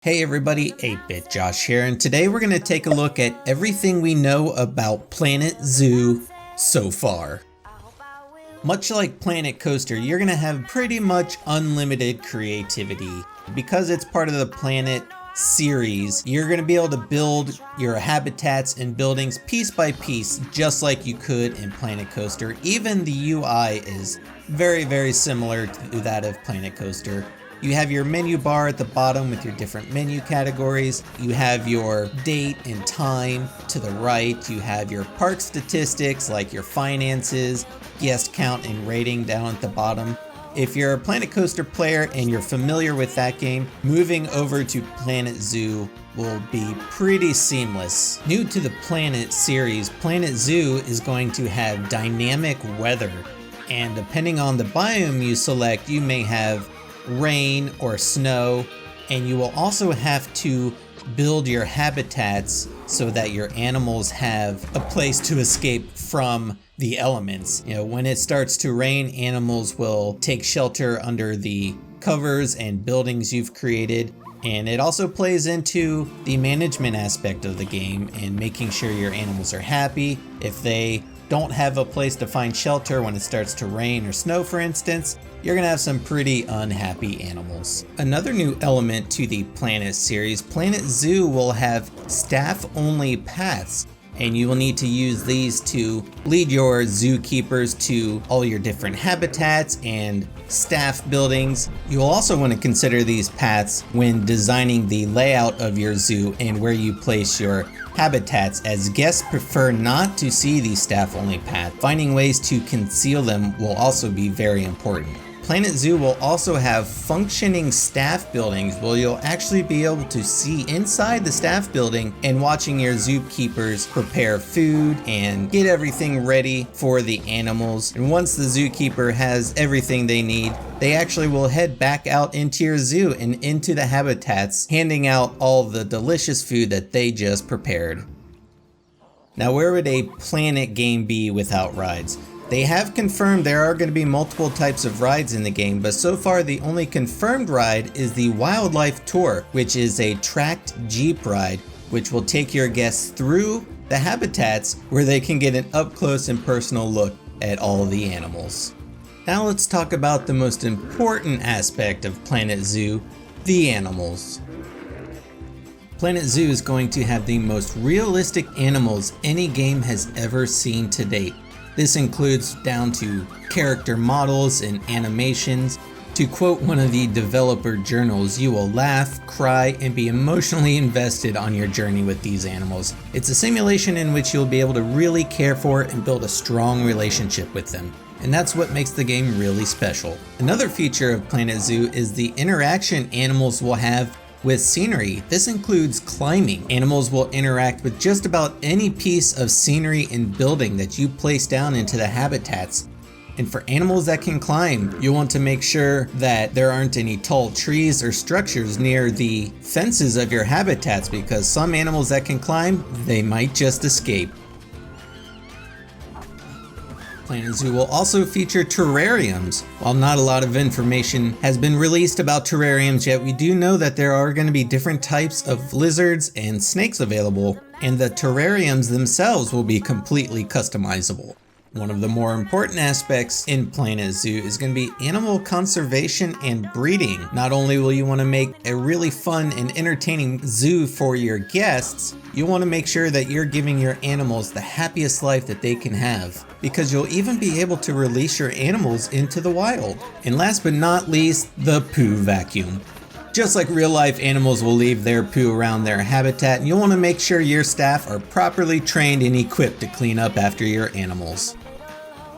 Hey everybody, 8-Bit Josh here, and today we're going to take a look at everything we know about Planet Zoo so far. Much like Planet Coaster, you're going to have pretty much unlimited creativity. Because it's part of the Planet series, you're going to be able to build your habitats and buildings piece by piece, just like you could in Planet Coaster. Even the UI is very similar to that of Planet Coaster. You have your menu bar at the bottom with your different menu categories. You have your date and time to the right. You have your park statistics like your finances, guest count, and rating down at the bottom. If you're a Planet Coaster player and you're familiar with that game, moving over to Planet Zoo will be pretty seamless. New to the Planet series, Planet Zoo is going to have dynamic weather, and depending on the biome you select, you may have rain or snow, and you will also have to build your habitats so that your animals have a place to escape from the elements. You know, when it starts to rain, animals will take shelter under the covers and buildings you've created. And it also plays into the management aspect of the game and making sure your animals are happy. If they don't have a place to find shelter when it starts to rain or snow, for instance, you're gonna have some pretty unhappy animals. Another new element to the Planet series, Planet Zoo will have staff-only paths, and you will need to use these to lead your zookeepers to all your different habitats and staff buildings. You'll also want to consider these paths when designing the layout of your zoo and where you place your habitats, as guests prefer not to see the staff-only path. Finding ways to conceal them will also be very important. Planet Zoo will also have functioning staff buildings where you'll actually be able to see inside the staff building and watching your zookeepers prepare food and get everything ready for the animals. And once the zookeeper has everything they need, they actually will head back out into your zoo and into the habitats, handing out all the delicious food that they just prepared. Now, where would a Planet game be without rides? They have confirmed there are going to be multiple types of rides in the game, but so far the only confirmed ride is the Wildlife Tour, which is a tracked Jeep ride, which will take your guests through the habitats where they can get an up-close and personal look at all of the animals. Now let's talk about the most important aspect of Planet Zoo, the animals. Planet Zoo is going to have the most realistic animals any game has ever seen to date. This includes down to character models and animations. To quote one of the developer journals, you will laugh, cry, and be emotionally invested on your journey with these animals. It's a simulation in which you'll be able to really care for and build a strong relationship with them. And that's what makes the game really special. Another feature of Planet Zoo is the interaction animals will have with scenery. This includes climbing. Animals will interact with just about any piece of scenery and building that you place down into the habitats. And for animals that can climb, you'll want to make sure that there aren't any tall trees or structures near the fences of your habitats, because some animals that can climb, they might just escape. Planet Zoo will also feature terrariums. While not a lot of information has been released about terrariums yet, we do know that there are going to be different types of lizards and snakes available, and the terrariums themselves will be completely customizable. One of the more important aspects in Planet Zoo is going to be animal conservation and breeding. Not only will you want to make a really fun and entertaining zoo for your guests, you want to make sure that you're giving your animals the happiest life that they can have, because you'll even be able to release your animals into the wild. And last but not least, the poo vacuum. Just like real life, animals will leave their poo around their habitat, and you'll want to make sure your staff are properly trained and equipped to clean up after your animals.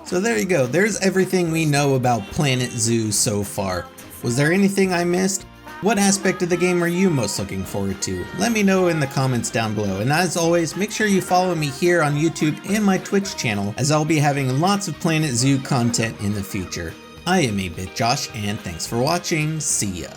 So there you go, there's everything we know about Planet Zoo so far. Was there anything I missed? What aspect of the game are you most looking forward to? Let me know in the comments down below. And as always, make sure you follow me here on YouTube and my Twitch channel, as I'll be having lots of Planet Zoo content in the future. I am 8-Bit Josh, and thanks for watching. See ya.